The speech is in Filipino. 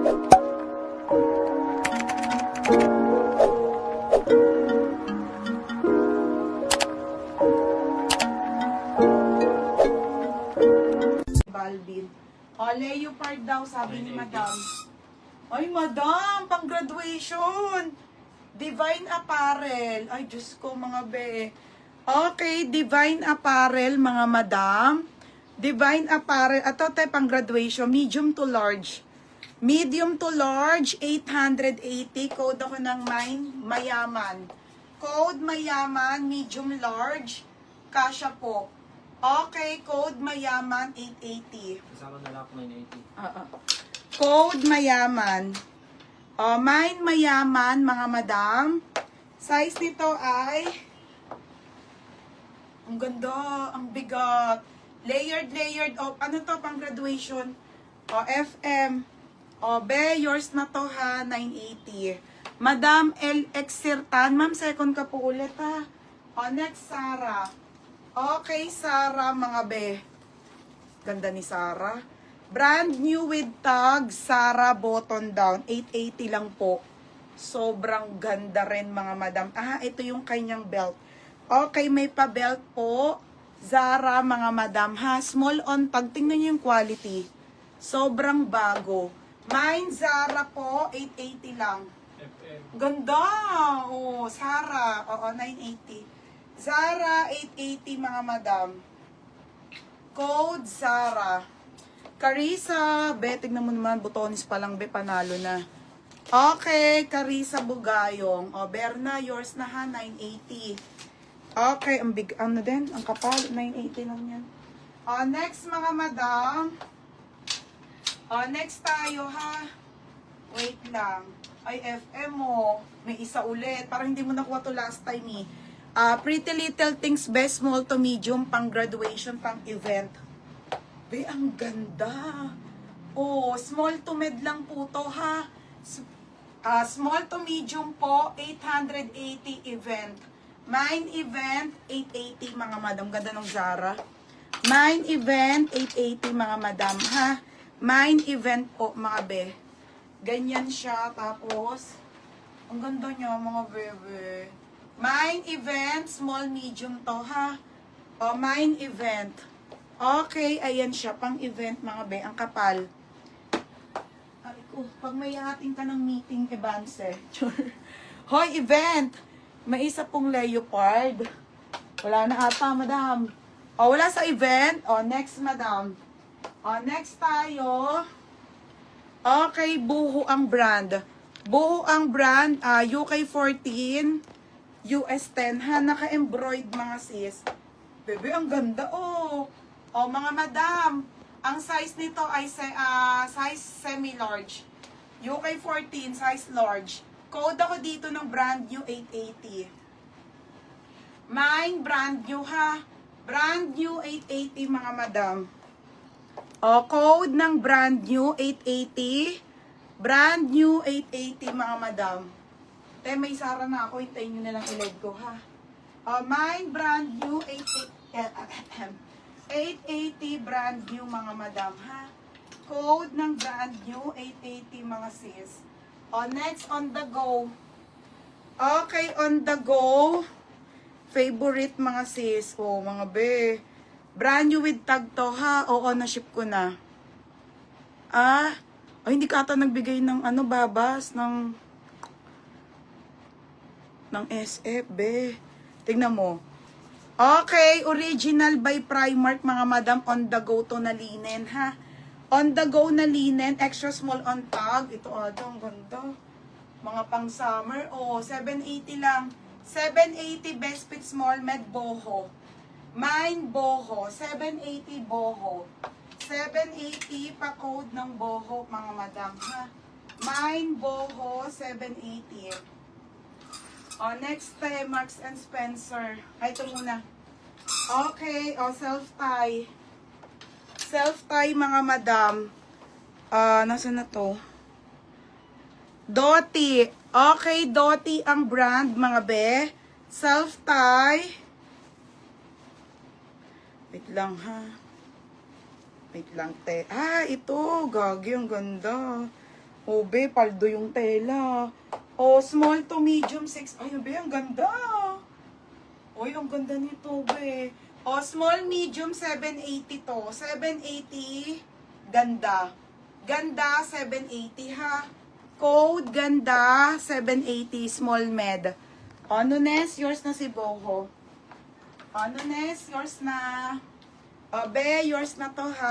Balvin. O, leopard daw, sabi ni madam. Ay, madam, pang graduation. Divine Apparel. Ay, Diyos ko, mga be. Okay, Divine Apparel, mga madam. Divine Apparel. Ito, tayo, pang graduation. Medium to large. Medium to large, 880. Code ako ng mayaman. Code mayaman, medium large. Kasha po. Okay, code mayaman, 880. Kasama na lang ako 980. Code mayaman. O, mine mayaman, mga madam. Size nito ay... Ang ganda, ang bigat. Layered. O, ano to, pang graduation? O, FM. O, be, yours na to ha, 980. Madam L. Exirtan. Ma'am, second ka po ulit ha. O, next, Sarah. Okay, Sarah, mga be. Ganda ni Sarah. Brand new with tag, Sarah button down. 880 lang po. Sobrang ganda rin, mga madam. Ah, ito yung kanyang belt. Okay, may pa-belt po. Zara, mga madam, ha? Small on tag. Tingnan nyo yung quality. Sobrang bago. Mine, Zara po, 880 lang. FM. Ganda! Oh, Zara. Oo, 980. Zara, 880, mga madam. Code, Zara. Carissa, be, tignan mo naman, butonis pa lang, be, panalo na. Okay, Carissa Bugayong. O, Berna, yours na ha, 980. Okay, ang big, ano din, ang kapal, 980 lang yan. O, next, mga madam. O, next tayo, ha. Wait lang. Ay, FM mo. May isa ulit. Parang hindi mo nakuha to last time, eh. Pretty Little Things, best small to medium, pang graduation, pang event. Be, ang ganda. Oh, small to mid lang po to, ha. Small to medium po, 880 event. Mine event, 880, mga madam. Ganda ng Zara. Mine event, 880, mga madam, ha. Mine event po, mga be. Ganyan siya, tapos, ang ganda niya, mga bebe. Mine event, small medium to, ha. O, mine event. Okay, ayan siya, pang event, mga be, ang kapal. Ay ko, pag may ating ka ng meeting, Ebanse. Hoy, event! May isa pong leopard. Wala na ata, madam. O, wala sa event. O, next, madam. O, next tayo. Okay, Buho ang brand. Buho ang brand, UK14, US 10, ha, naka-embroid, mga sis. Bebe, ang ganda, oh. O, mga madam, ang size nito ay size semi-large. UK 14, size large. Code ako dito ng brand new 880. Mine, brand new, ha. Brand new 880, mga madam. O, code ng brand new 880. Brand new 880, mga madam. Te, may Sara na ako. Hintayin nyo na lang i-live ko, ha. O, mine, brand new 880. 880 brand new, mga madam, ha. Code ng brand new 880, mga sis. O, next, on the go. Okay, on the go. Favorite, mga sis. O, mga be. Brand new with tag to, ha. Oo, na-ship ko na. Ay, hindi ka ata nagbigay ng ano, babas, ng SF, be. Tignan mo. Okay, original by Primark, mga madam, on the go to na linen, ha. On the go na linen, extra small on tag. Ito, ang ganda. Mga pang summer, 780 lang. 780 best fit small med boho. Mine boho, 780 boho. 780 pa code ng boho, mga madam, ha. Mine boho, 780. Next tayo, Marks and Spencer. Ay, ito muna. Okay, self-tie. Self-tie, mga madam. Nasaan na to? Doty. Okay, Doty ang brand, mga be. Self-tie. Wait lang, ha. Wait lang, te. Ito. Gagi, ang ganda. Oh, be, paldo yung tela. Oh, small to medium 6. Ay, be, ang ganda. Uy, ang ganda nito, be. Oh, small, medium, 780 to. 780, ganda. Ganda, 780, ha. Code, ganda, 780, small med. Ano, Nes? Yours na si Boho. Ano, Nes? Yours na. Oh, be, yours na to, ha.